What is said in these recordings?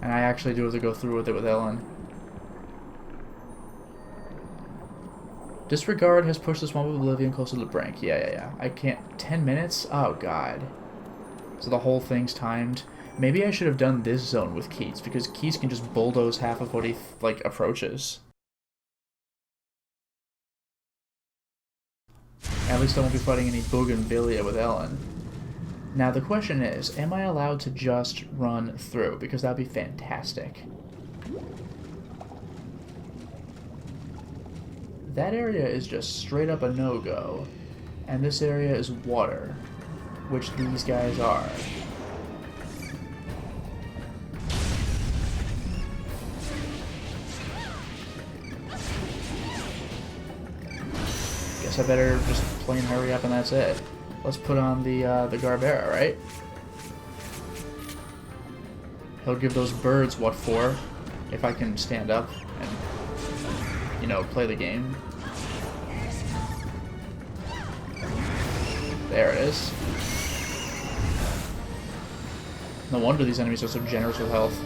And I actually do have to go through with it with Ellen. Disregard has pushed the Swamp of Oblivion closer to the brink. Yeah. I can't... 10 minutes? Oh, God. So the whole thing's timed. Maybe I should have done this zone with Keats, because Keats can just bulldoze half of what he, like, approaches. At least I won't be fighting any Bougainvillea with Ellen. Now the question is, am I allowed to just run through? Because that'd be fantastic. That area is just straight up a no-go. And this area is water, which these guys are. Guess I better just plain hurry up and that's it. Let's put on the Garbera, right? He'll give those birds what for, if I can stand up and, you know, play the game. There it is. No wonder these enemies are so generous with health.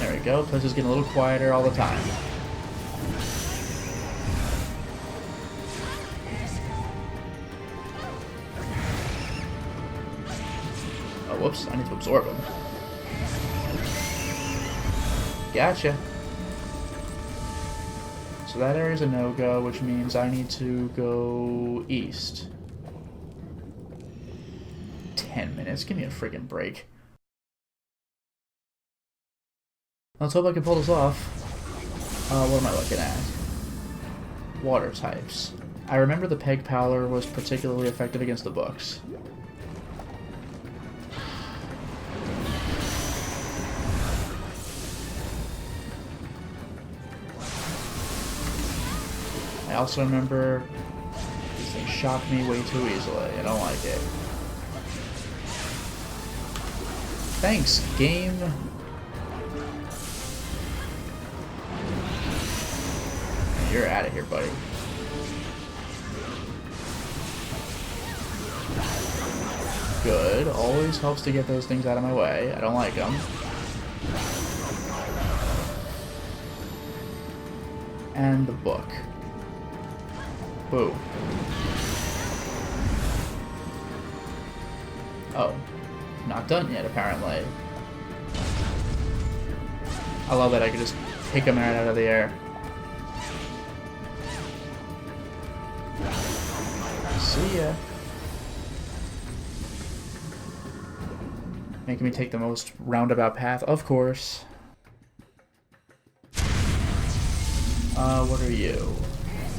There we go. Place is getting a little quieter all the time. Oh, whoops. I need to absorb them. Gotcha. So that area's a no-go, which means I need to go east. 10 minutes? Give me a friggin' break. Let's hope I can pull this off. What am I looking at? Water types. I remember the Peg Powder was particularly effective against the books. I also remember these things shock me way too easily. I don't like it. Thanks, game. You're out of here, buddy. Good. Always helps to get those things out of my way. I don't like them. And the book. Boo. Oh. Not done yet, apparently. I love that I can just pick them right out of the air. See ya. Making me take the most roundabout path, of course. What are you?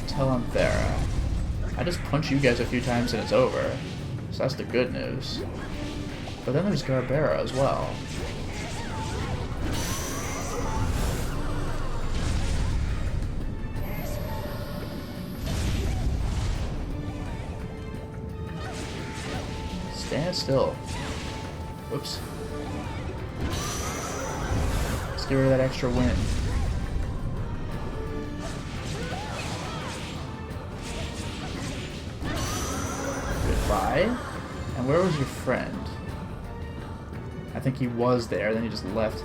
Telanthera. I just punch you guys a few times and it's over. So that's the good news. But then there's Garbera as well. Stand still. Whoops. Let's get rid of that extra wind. Goodbye. And where was your friend? I think he was there, then he just left.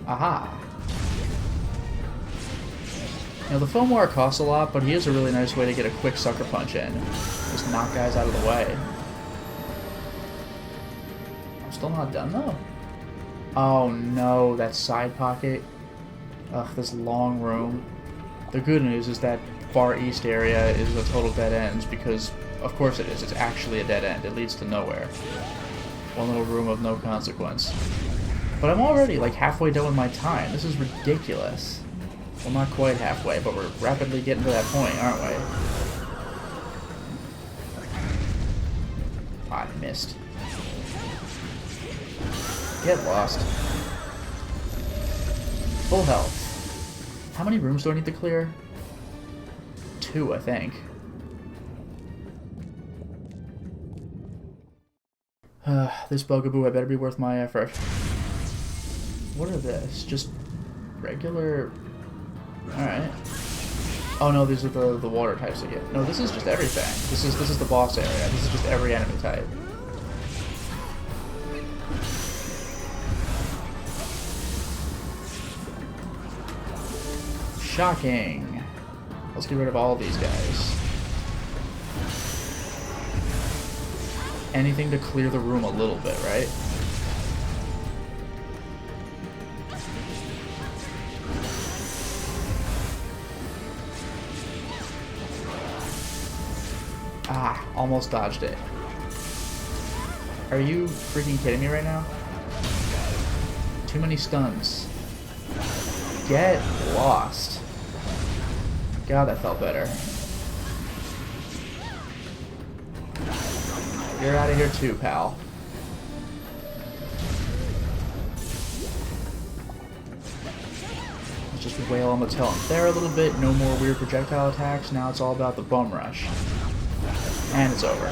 Aha! You know, the foam wire costs a lot, but he is a really nice way to get a quick sucker punch in. Just knock guys out of the way. I'm still not done, though. Oh no, that side pocket. Ugh, this long room. The good news is that far east area is a total dead end, because, of course it is, it's actually a dead end. It leads to nowhere. One little room of no consequence. But I'm already like halfway done with my time. This is ridiculous. Well, not quite halfway, but we're rapidly getting to that point, aren't we? I missed. Get lost. Full health. How many rooms do I need to clear? 2, I think. This bugaboo, I better be worth my effort. What are this? Just regular... Alright. Oh no, these are the water types again. No, this is just everything. This is the boss area. This is just every enemy type. Shocking. Let's get rid of all these guys. Anything to clear the room a little bit, right? Ah, almost dodged it. Are you freaking kidding me right now? Too many stuns. Get lost. God, that felt better. You're out of here too, pal. Let's just wail on the tail there a little bit. No more weird projectile attacks. Now it's all about the bum rush. And it's over. I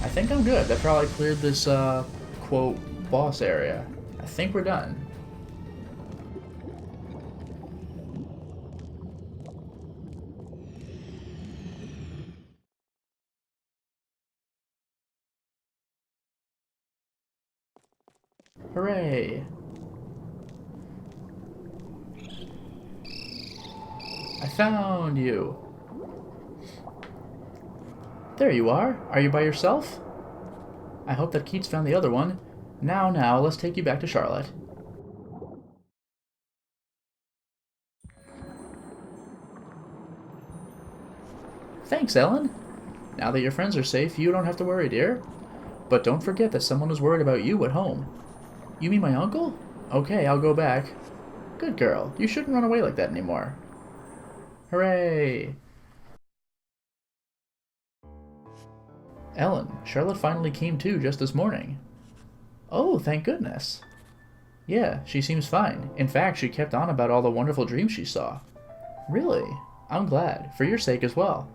think I'm good. That probably cleared this, quote, boss area. I think we're done. Hooray! I found you! There you are! Are you by yourself? I hope that Keats found the other one. Now, let's take you back to Charlotte. Thanks, Ellen! Now that your friends are safe, you don't have to worry, dear. But don't forget that someone is worried about you at home. You mean my uncle? Okay, I'll go back. Good girl. You shouldn't run away like that anymore. Hooray! Ellen, Charlotte finally came to just this morning. Oh, thank goodness. Yeah, she seems fine. In fact, she kept on about all the wonderful dreams she saw. Really? I'm glad. For your sake as well.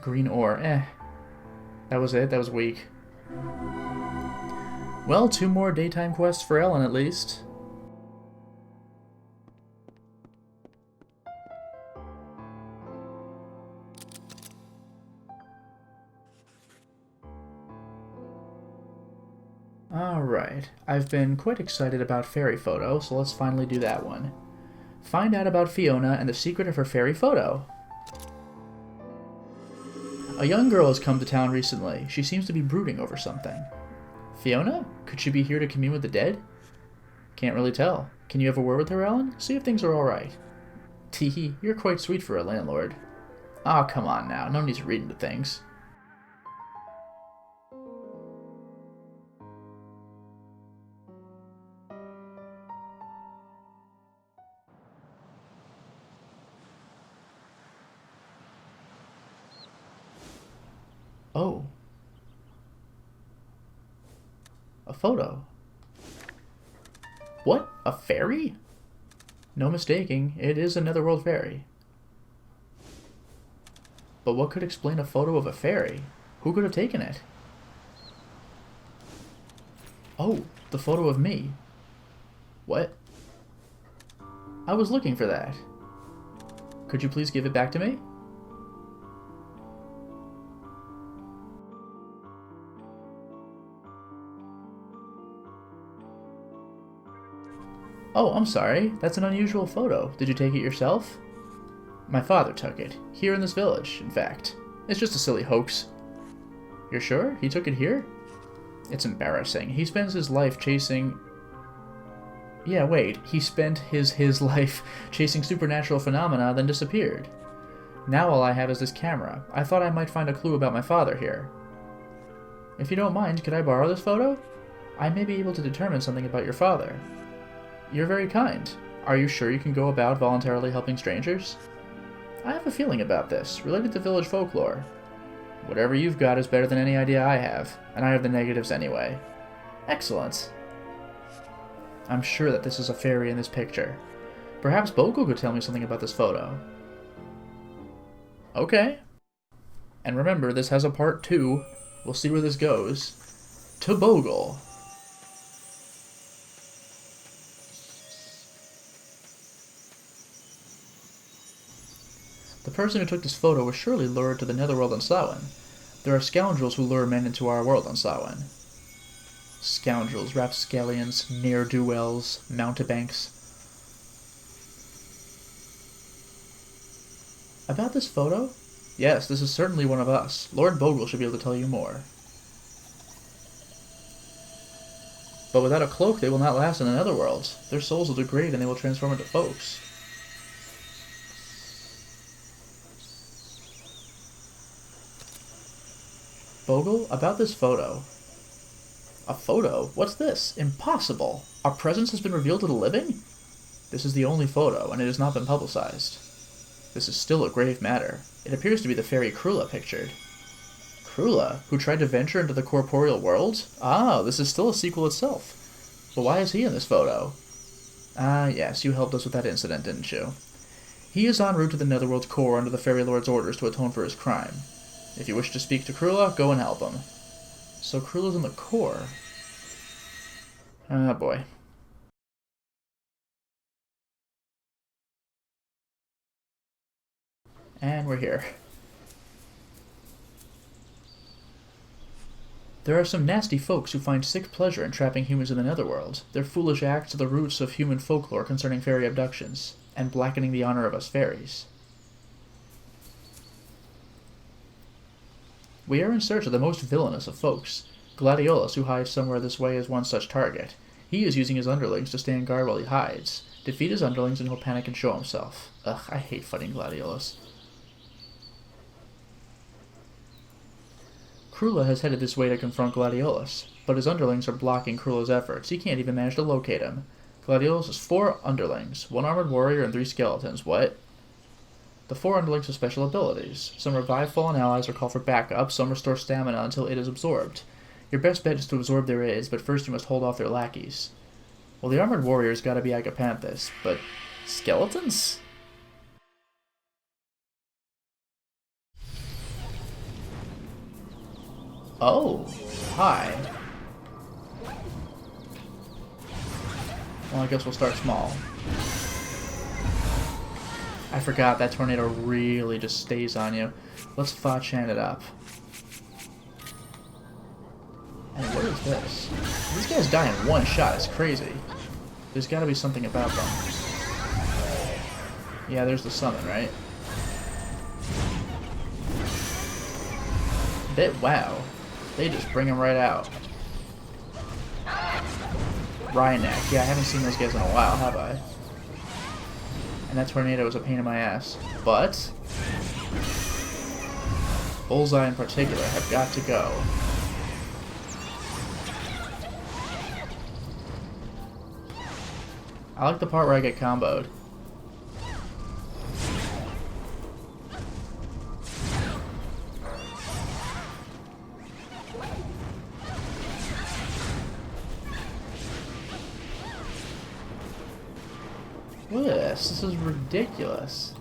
Green ore. That was it? That was weak. Well, 2 more daytime quests for Ellen at least. Alright, I've been quite excited about fairy photo, so let's finally do that one. Find out about Fiona and the secret of her fairy photo. A young girl has come to town recently. She seems to be brooding over something. Fiona? Could she be here to commune with the dead? Can't really tell. Can you have a word with her, Ellen? See if things are alright. Teehee, you're quite sweet for a landlord. Aw, come on now. No need to read into things. Oh. A photo. What? A fairy? No mistaking, it is a netherworld fairy. But what could explain a photo of a fairy? Who could have taken it? Oh, the photo of me. What? I was looking for that. Could you please give it back to me? Oh, I'm sorry. That's an unusual photo. Did you take it yourself? My father took it. Here in this village, in fact. It's just a silly hoax. You're sure? He took it here? It's embarrassing. He spends his life chasing... Yeah, wait. He spent his life chasing supernatural phenomena, then disappeared. Now all I have is this camera. I thought I might find a clue about my father here. If you don't mind, could I borrow this photo? I may be able to determine something about your father. You're very kind. Are you sure you can go about voluntarily helping strangers? I have a feeling about this, related to village folklore. Whatever you've got is better than any idea I have, and I have the negatives anyway. Excellent. I'm sure that this is a fairy in this picture. Perhaps Bogle could tell me something about this photo. Okay. And remember, this has a part 2. We'll see where this goes. To Bogle. The person who took this photo was surely lured to the netherworld on Samhain. There are scoundrels who lure men into our world on Samhain. Scoundrels, rapscallions, ne'er-do-wells, mountebanks. About this photo? Yes, this is certainly one of us. Lord Bogle should be able to tell you more. But without a cloak, they will not last in the netherworld. Their souls will degrade and they will transform into folks. Bogle, about this photo. A photo? What's this? Impossible! Our presence has been revealed to the living? This is the only photo, and it has not been publicized. This is still a grave matter. It appears to be the fairy Krula pictured. Krula, who tried to venture into the corporeal world? Ah, this is still a sequel itself. But why is he in this photo? Ah, yes, you helped us with that incident, didn't you? He is en route to the Netherworld's core under the Fairy Lord's orders to atone for his crime. If you wish to speak to Krula, go and help him. So Krula's in the core. Ah, boy. And we're here. There are some nasty folks who find sick pleasure in trapping humans in the netherworld. Their foolish acts are the roots of human folklore concerning fairy abductions, and blackening the honor of us fairies. We are in search of the most villainous of folks. Gladiolus, who hides somewhere this way, is one such target. He is using his underlings to stand guard while he hides. Defeat his underlings and he'll panic and show himself. Ugh, I hate fighting Gladiolus. Krula has headed this way to confront Gladiolus, but his underlings are blocking Krula's efforts. He can't even manage to locate him. Gladiolus has 4 underlings, 1 armored warrior and 3 skeletons. What? The 4 underlings have special abilities. Some revive fallen allies or call for backup, some restore stamina until it is absorbed. Your best bet is to absorb their aids, but first you must hold off their lackeys. Well, the armored warrior's gotta be Agapanthus, but skeletons? Oh, hi. Well, I guess we'll start small. I forgot that tornado really just stays on you. Let's Fa-chan it up. And what is this? These guys die in one shot. It's crazy. There's gotta be something about them. Yeah, there's the summon, right? Wow. They just bring him right out. Rhinac. Yeah, I haven't seen those guys in a while, have I? And that tornado was a pain in my ass. But Bullseye in particular have got to go. I like the part where I get comboed. Look at this. This is ridiculous.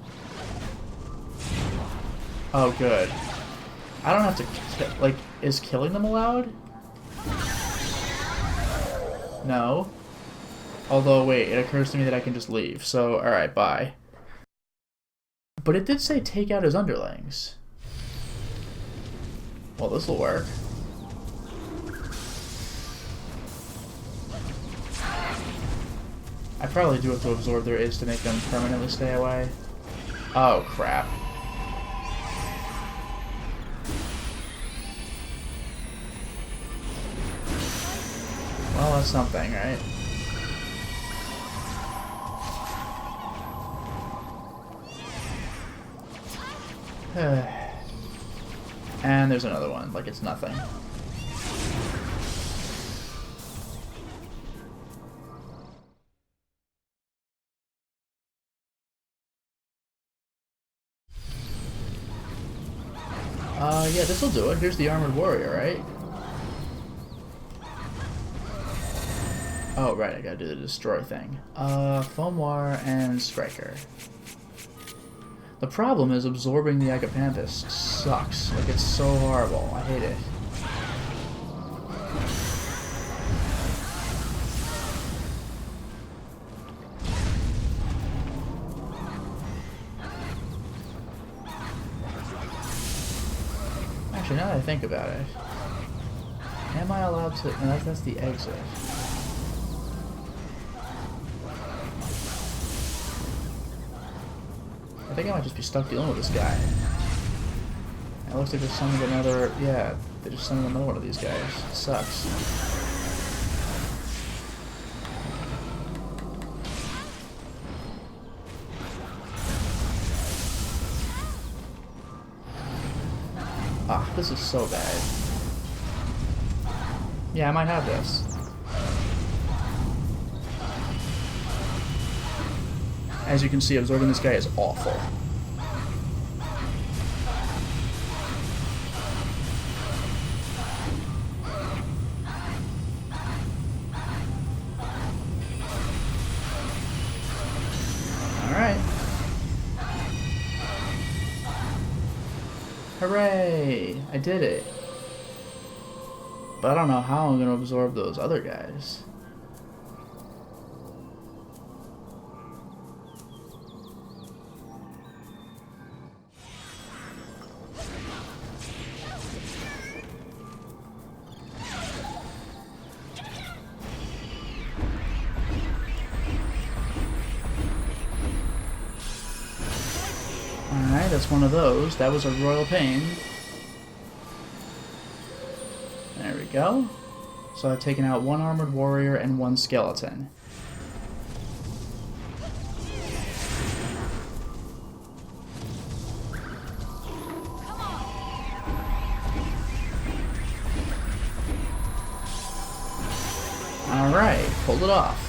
Oh, good. I don't have to like, is killing them allowed? No. Although, wait, it occurs to me that I can just leave. So, alright, bye. But it did say take out his underlings. Well, this'll work. I probably do have to absorb their aids to make them permanently stay away. Oh, crap. Well, that's something, right? And there's another one, like it's nothing. Yeah, this'll do it. Here's the armored warrior, right? Oh, right, I gotta do the destroy thing. Fomoir and Striker. The problem is absorbing the Agapanthus sucks. Like, it's so horrible. I hate it. Actually, now that I think about it, am I allowed to... No, that's the exit. I think I might just be stuck dealing with this guy. It looks like they're summoning another... Yeah, they just summoned another one of these guys. It sucks. Ah, this is so bad. Yeah, I might have this. As you can see, absorbing this guy is awful. Alright. Hooray! I did it. But I don't know how I'm going to absorb those other guys. Alright, that's one of those. That was a royal pain. There we go. So I've taken out one armored warrior and one skeleton. Alright, pulled it off.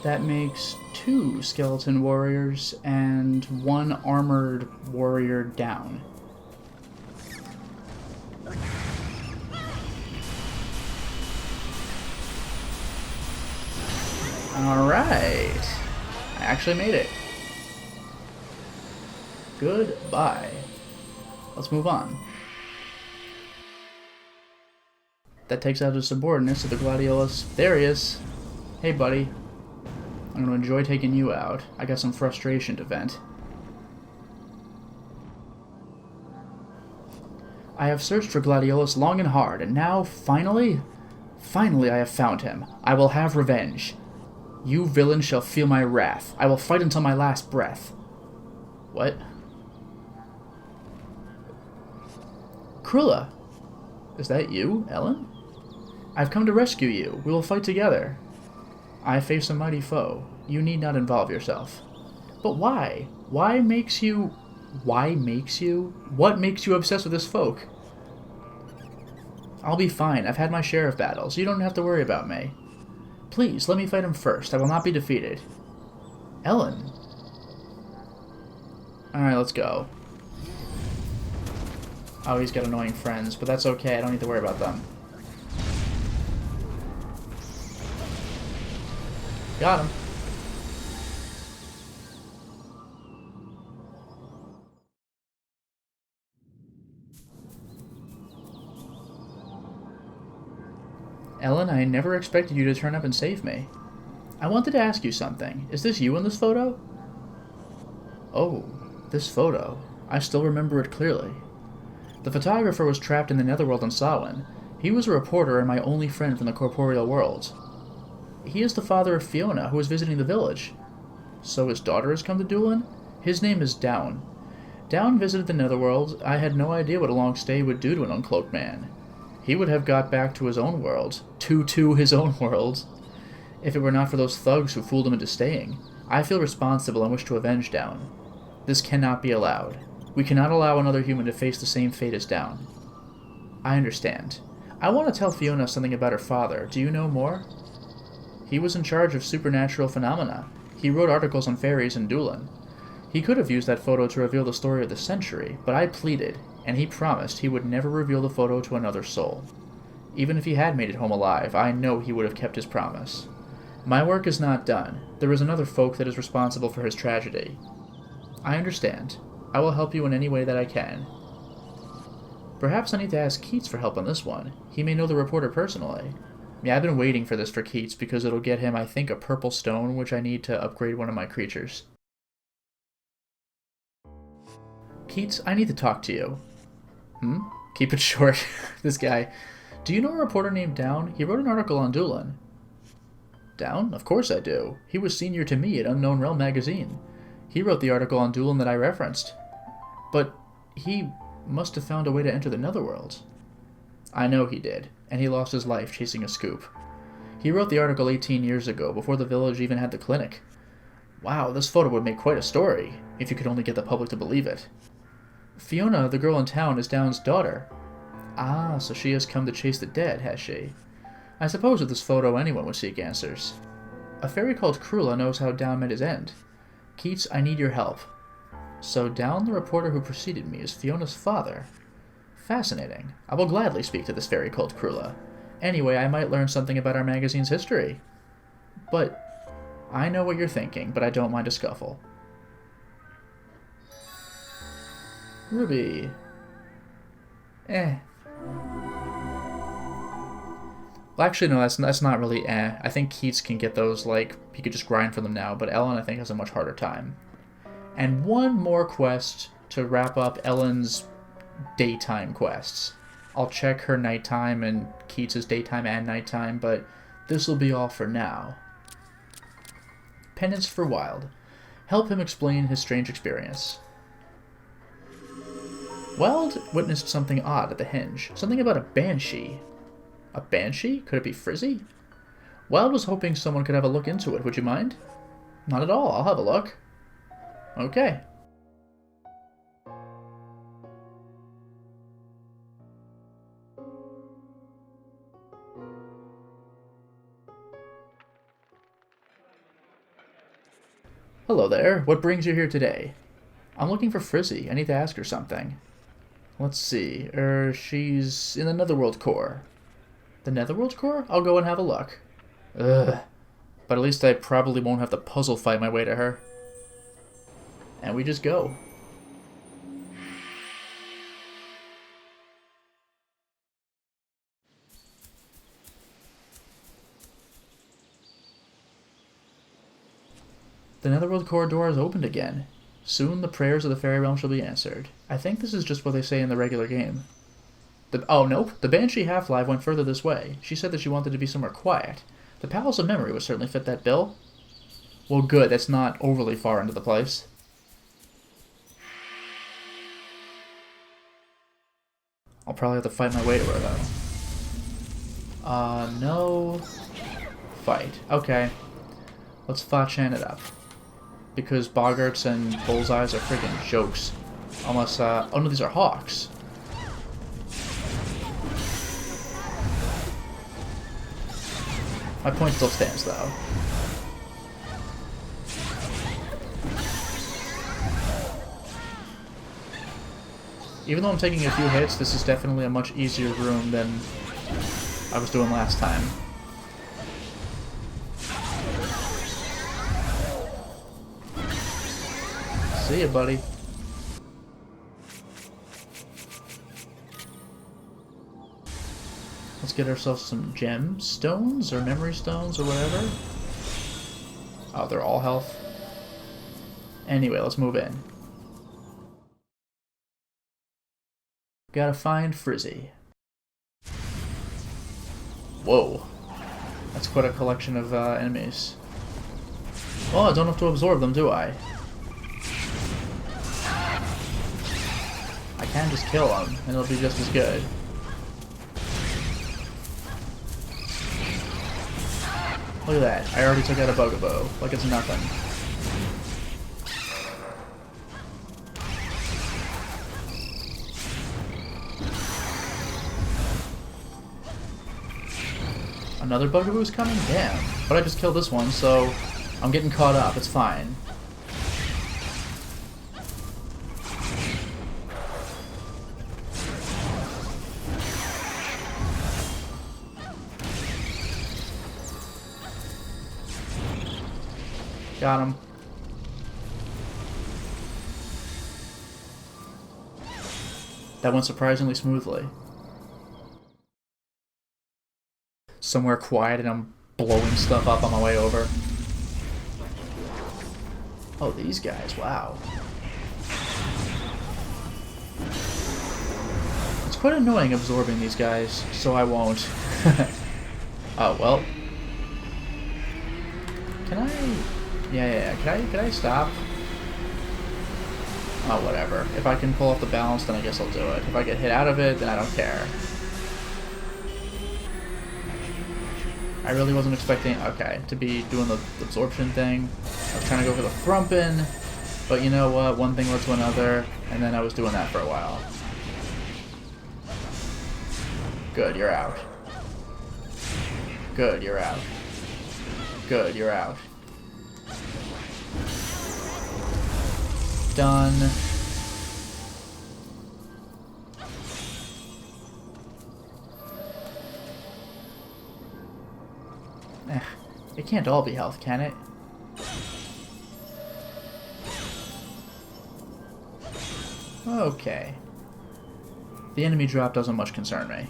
That makes 2 skeleton warriors and 1 armored warrior down. Alright. I actually made it. Goodbye. Let's move on. That takes out his subordinates to the Gladiolus. There he is. Hey, buddy. I'm going to enjoy taking you out. I got some frustration to vent. I have searched for Gladiolus long and hard, and now, finally I have found him. I will have revenge. You villains shall feel my wrath. I will fight until my last breath. What? Cruella! Is that you, Ellen? I've come to rescue you. We will fight together. I face a mighty foe. You need not involve yourself. But why? What makes you obsessed with this folk? I'll be fine. I've had my share of battles. You don't have to worry about me. Please, let me fight him first. I will not be defeated. Ellen. Alright, let's go. Oh, he's got annoying friends, but that's okay. I don't need to worry about them. Got him. Ellen, I never expected you to turn up and save me. I wanted to ask you something. Is this you in this photo? Oh, this photo. I still remember it clearly. The photographer was trapped in the netherworld in Samhain. He was a reporter and my only friend from the corporeal world. He is the father of Fiona, who is visiting the village. So his daughter has come to Doolin? His name is Down. Down visited the netherworld. I had no idea what a long stay would do to an uncloaked man. He would have got back to his own world. To his own world. If it were not for those thugs who fooled him into staying. I feel responsible and wish to avenge Down. This cannot be allowed. We cannot allow another human to face the same fate as Down. I understand. I want to tell Fiona something about her father. Do you know more? He was in charge of supernatural phenomena. He wrote articles on fairies in Doolin. He could have used that photo to reveal the story of the century, but I pleaded, and he promised he would never reveal the photo to another soul. Even if he had made it home alive, I know he would have kept his promise. My work is not done. There is another folk that is responsible for his tragedy. I understand. I will help you in any way that I can. Perhaps I need to ask Keats for help on this one. He may know the reporter personally. Yeah, I've been waiting for this for Keats because it'll get him, I think, a purple stone, which I need to upgrade one of my creatures. Keats, I need to talk to you. Hmm? Keep it short. This guy. Do you know a reporter named Down? He wrote an article on Doolin. Down? Of course I do. He was senior to me at Unknown Realm magazine. He wrote the article on Doolin that I referenced. But he must have found a way to enter the Netherworld. I know he did, and he lost his life chasing a scoop. He wrote the article 18 years ago, before the village even had the clinic. Wow, this photo would make quite a story, if you could only get the public to believe it. Fiona, the girl in town, is Down's daughter. Ah, so she has come to chase the dead, has she? I suppose with this photo anyone would seek answers. A fairy called Krula knows how Down met his end. Keats, I need your help. So Down, the reporter who preceded me, is Fiona's father. Fascinating. I will gladly speak to this fairy called Krula. Anyway, I might learn something about our magazine's history. But I know what you're thinking, but I don't mind a scuffle. Ruby. Well, actually, no, that's not really I think Keats can get those, like, he could just grind for them now, but Ellen, I think, has a much harder time. And one more quest to wrap up Ellen's daytime quests. I'll check her nighttime and Keats' daytime and nighttime, but this will be all for now. Penance for Wild. Help him explain his strange experience. Wild witnessed something odd at the hinge. Something about a banshee. A banshee? Could it be Frizzy? Wild was hoping someone could have a look into it. Would you mind? Not at all. I'll have a look. Okay. Hello there. What brings you here today? I'm looking for Frizzy. I need to ask her something. Let's see. She's in the Netherworld Core. The Netherworld Core? I'll go and have a look. Ugh. But at least I probably won't have to puzzle fight my way to her. And we just go. The Netherworld corridor is opened again. Soon the prayers of the fairy realm shall be answered. I think this is just what they say in the regular game. Oh, nope. The Banshee Half-Life went further this way. She said that she wanted to be somewhere quiet. The Palace of Memory would certainly fit that bill. Well, good. That's not overly far into the place. I'll probably have to fight my way to her, though. No... Fight. Okay. Let's Fa-chan it up. Because Boggarts and Bullseyes are friggin' jokes. Unless, oh no, these are hawks. My point still stands, though. Even though I'm taking a few hits, this is definitely a much easier room than I was doing last time. See ya, buddy. Let's get ourselves some gem stones or memory stones or whatever. Oh, they're all health. Anyway, let's move in. Gotta find Frizzy. Whoa. That's quite a collection of enemies. Well, I don't have to absorb them, do I? I can just kill them, and it'll be just as good. Look at that. I already took out a Bugaboo. Like it's nothing. Another Bugaboo's coming? Damn. But I just killed this one, so I'm getting caught up. It's fine. Got him. That went surprisingly smoothly. Somewhere quiet and I'm blowing stuff up on my way over. Oh, these guys, wow. It's quite annoying absorbing these guys, so I won't. Oh, well. Can I... Yeah. Can I stop? Oh, whatever. If I can pull off the balance, then I guess I'll do it. If I get hit out of it, then I don't care. I really wasn't expecting, okay, to be doing the absorption thing. I was trying to go for the thrumpin', but you know what? One thing led to another, and then I was doing that for a while. Good, you're out. Good, you're out. Good, you're out. Done. It can't all be health, can it? Okay. The enemy drop doesn't much concern me.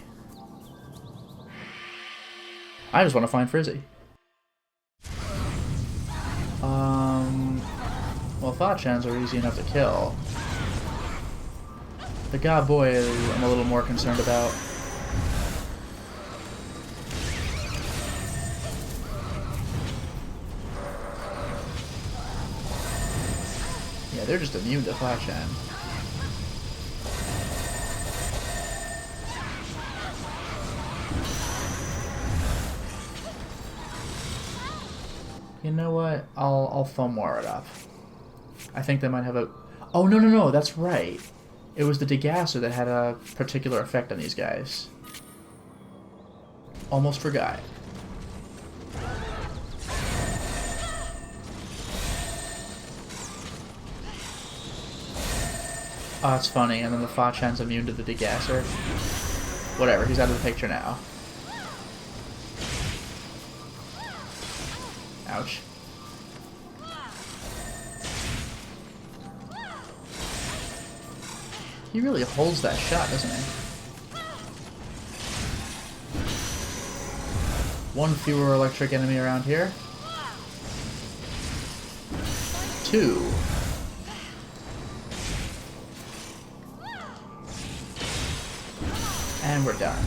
I just want to find Frizzy. Well, Fachans are easy enough to kill. The God Boy I'm a little more concerned about. Yeah, they're just immune to Fachan. You know what? I'll Fomwar it up. I think they might have a... Oh, no, that's right. It was the Degasser that had a particular effect on these guys. Almost forgot. Oh, it's funny, and then the Fachan's immune to the Degasser. Whatever, he's out of the picture now. Ouch. He really holds that shot, doesn't he? One fewer electric enemy around here. 2. And we're done.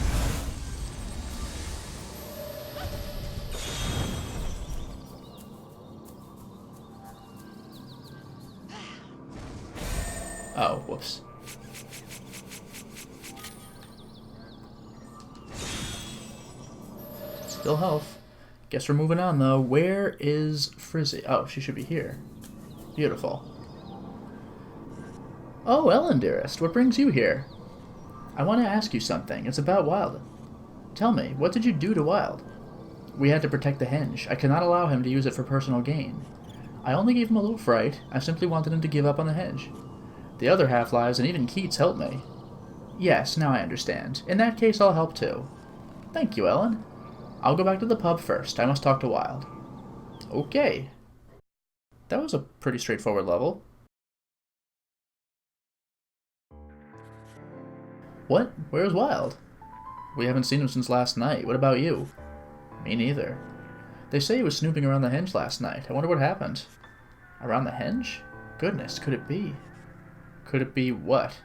Oh, whoops. Still health. Guess we're moving on, though. Where is Frizzy? Oh, she should be here. Beautiful. Oh, Ellen, dearest. What brings you here? I want to ask you something. It's about Wild. Tell me, what did you do to Wild? We had to protect the henge. I cannot allow him to use it for personal gain. I only gave him a little fright. I simply wanted him to give up on the henge. The other half-lives and even Keats helped me. Yes, now I understand. In that case, I'll help too. Thank you, Ellen. I'll go back to the pub first. I must talk to Wild. Okay. That was a pretty straightforward level. What? Where's Wild? We haven't seen him since last night. What about you? Me neither. They say he was snooping around the henge last night. I wonder what happened. Around the henge? Goodness, could it be? Could it be what?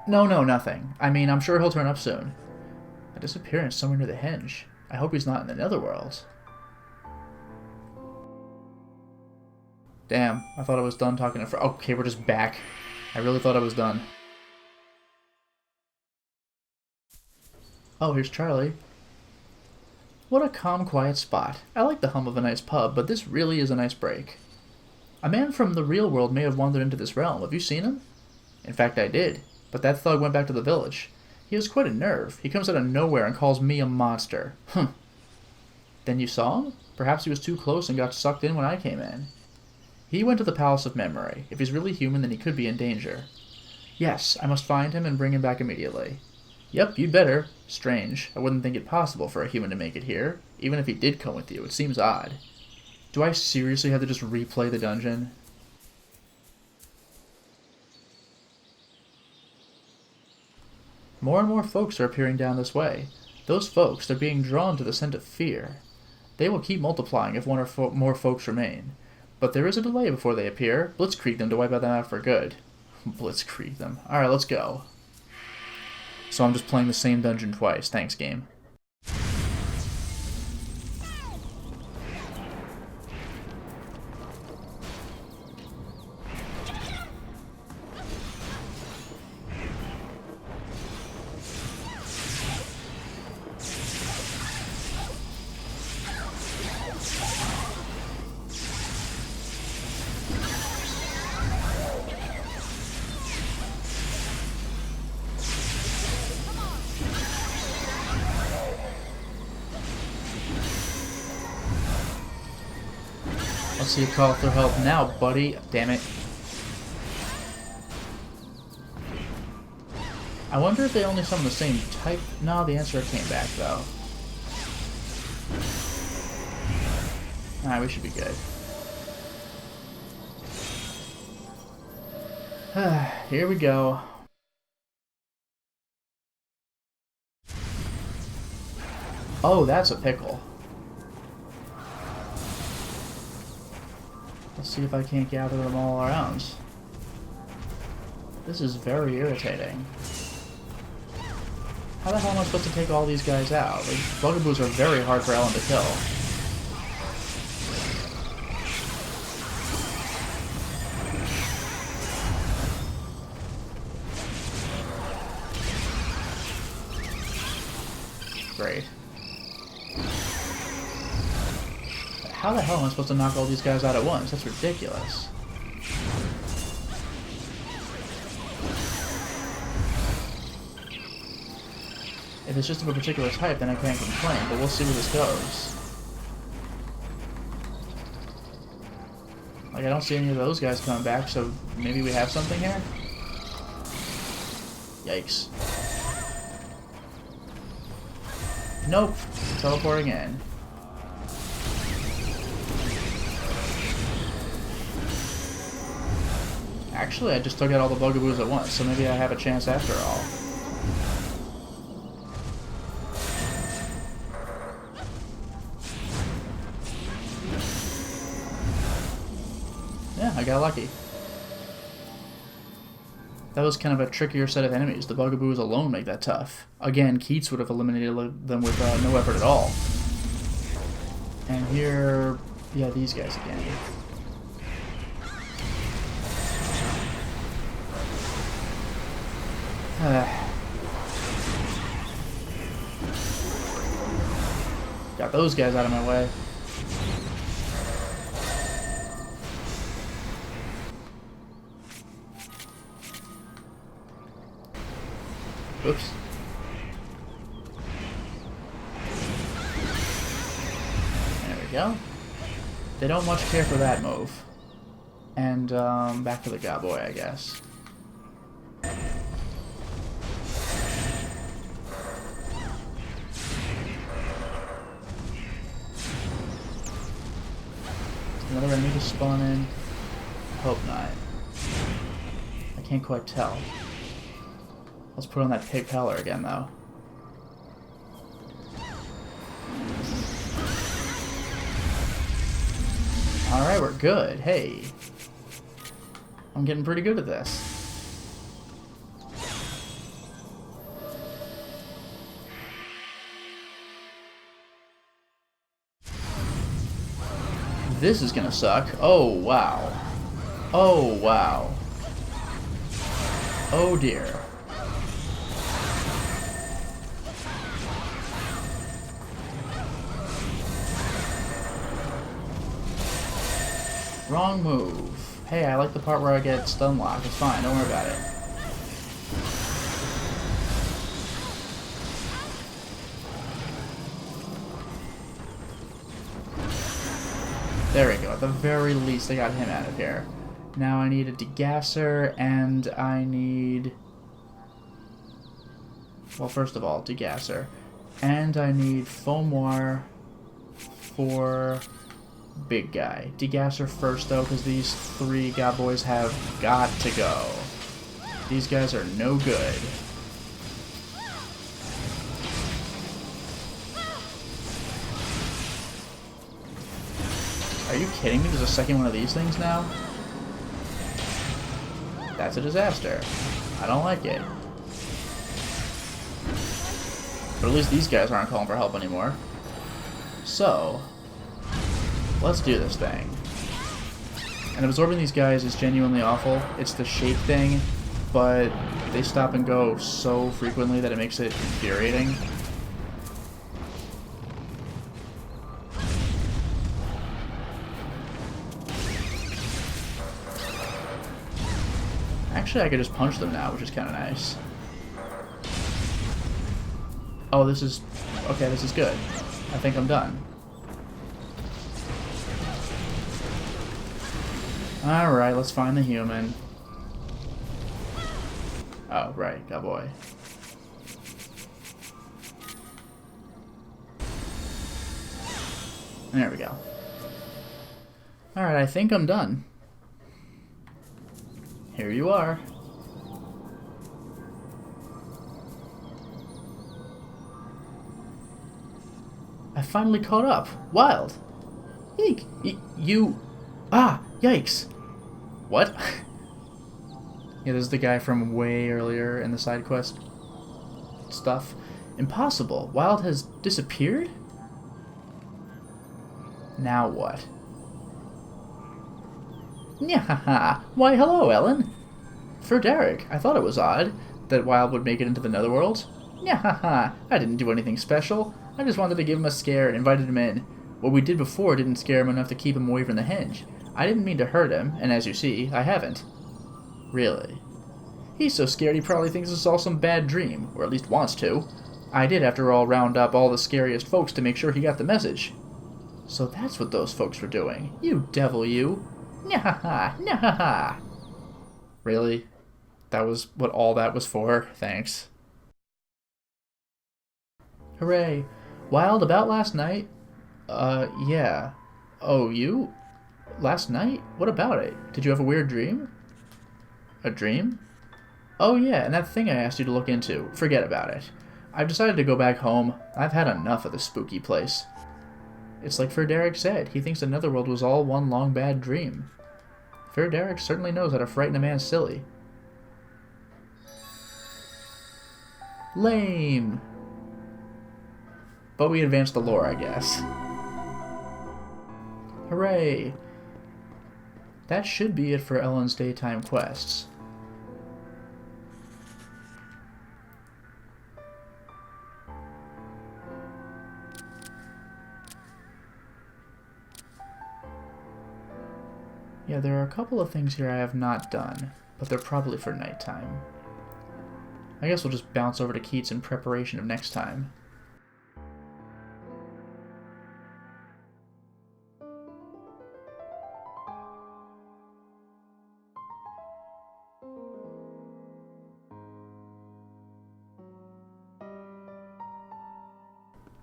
No, nothing. I mean, I'm sure he'll turn up soon. A disappearance somewhere near the henge. I hope he's not in the netherworld. Damn, I thought I was done talking to okay, we're just back. I really thought I was done. Oh, here's Charlie. What a calm, quiet spot. I like the hum of a nice pub, but this really is a nice break. A man from the real world may have wandered into this realm. Have you seen him? In fact, I did. But that thug went back to the village. He has quite a nerve. He comes out of nowhere and calls me a monster. Humph. Then you saw him? Perhaps he was too close and got sucked in when I came in. He went to the Palace of Memory. If he's really human, then he could be in danger. Yes, I must find him and bring him back immediately. Yep, you'd better. Strange. I wouldn't think it possible for a human to make it here. Even if he did come with you, it seems odd. Do I seriously have to just replay the dungeon? More and more folks are appearing down this way. Those folks, they're being drawn to the scent of fear. They will keep multiplying if one or more folks remain. But there is a delay before they appear. Blitzkrieg them to wipe them out for good. Blitzkrieg them. Alright, let's go. So I'm just playing the same dungeon twice. Thanks, game. Let's see you call for help now, buddy. Damn it. I wonder if they only summon the same type. No, the answer came back, though. Alright, we should be good. Here we go. Oh, that's a pickle. Let's see if I can't gather them all around. This is very irritating. How the hell am I supposed to take all these guys out? Like, bugaboos are very hard for Ellen to kill. Great. How the hell am I supposed to knock all these guys out at once? That's ridiculous. If it's just of a particular type, then I can't complain, but we'll see where this goes. Like, I don't see any of those guys coming back, so maybe we have something here? Yikes. Nope. Teleporting in. Actually, I just took out all the bugaboos at once, so maybe I have a chance after all. Yeah, I got lucky. That was kind of a trickier set of enemies. The bugaboos alone make that tough. Again, Keats would have eliminated them with no effort at all. And here, yeah, these guys again. Got those guys out of my way. Oops. There we go. They don't much care for that move. And, back to the Godboy, I guess. Another enemy to spawn in? Hope not. I can't quite tell. Let's put on that pig color again, though. Alright, we're good. Hey. I'm getting pretty good at this. This is gonna suck. Oh, wow. Oh, wow. Oh, dear. Wrong move. Hey, I like the part where I get stun locked. It's fine. Don't worry about it. There we go. At the very least, I got him out of here. Now I need a degasser, and I need... Well, first of all, degasser. And I need foamoir for big guy. Degasser first, though, because these three Godboys have got to go. These guys are no good. Are you kidding me? There's a second one of these things now? That's a disaster. I don't like it. But at least these guys aren't calling for help anymore. So, let's do this thing. And absorbing these guys is genuinely awful. It's the shape thing, but they stop and go so frequently that it makes it infuriating. Actually, I could just punch them now, which is kind of nice. Oh, this is... okay, this is good. I think I'm done. Alright, let's find the human. Oh, right, good boy. There we go. Alright, I think I'm done. Here you are. I finally caught up. Wild. Eek. You... Ah! Yikes. What? Yeah, this is the guy from way earlier in the side quest stuff. Impossible. Wild has disappeared? Now what? Nyahaha. Why, hello, Ellen. For Derek, I thought it was odd that Wild would make it into the Netherworld. Nyahaha. I didn't do anything special. I just wanted to give him a scare and invited him in. What we did before didn't scare him enough to keep him away from the henge. I didn't mean to hurt him, and as you see, I haven't. Really? He's so scared he probably thinks it's all some bad dream, or at least wants to. I did, after all, round up all the scariest folks to make sure he got the message. So that's what those folks were doing. You devil, you. Nyahaha, nyahaha. Really? That was what all that was for? Thanks. Hooray. Wild, about last night? Yeah. Oh, you? Last night? What about it? Did you have a weird dream? A dream? Oh yeah, and that thing I asked you to look into. Forget about it. I've decided to go back home. I've had enough of this spooky place. It's like Derek said. He thinks the Netherworld was all one long bad dream. Derek certainly knows how to frighten a man silly. Lame. But we advanced the lore, I guess. Hooray! That should be it for Ellen's daytime quests. Yeah, there are a couple of things here I have not done, but they're probably for nighttime. I guess we'll just bounce over to Keats in preparation of next time.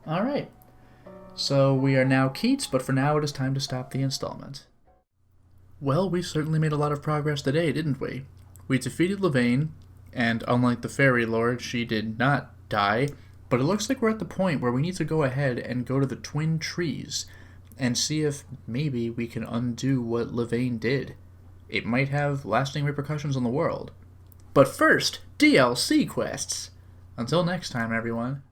Alright, so we are now Keats, but for now it is time to stop the installment. Well, we certainly made a lot of progress today, didn't we? We defeated Levane, and unlike the Fairy Lord, she did not die, but it looks like we're at the point where we need to go ahead and go to the Twin Trees and see if maybe we can undo what Levane did. It might have lasting repercussions on the world. But first, DLC quests! Until next time, everyone.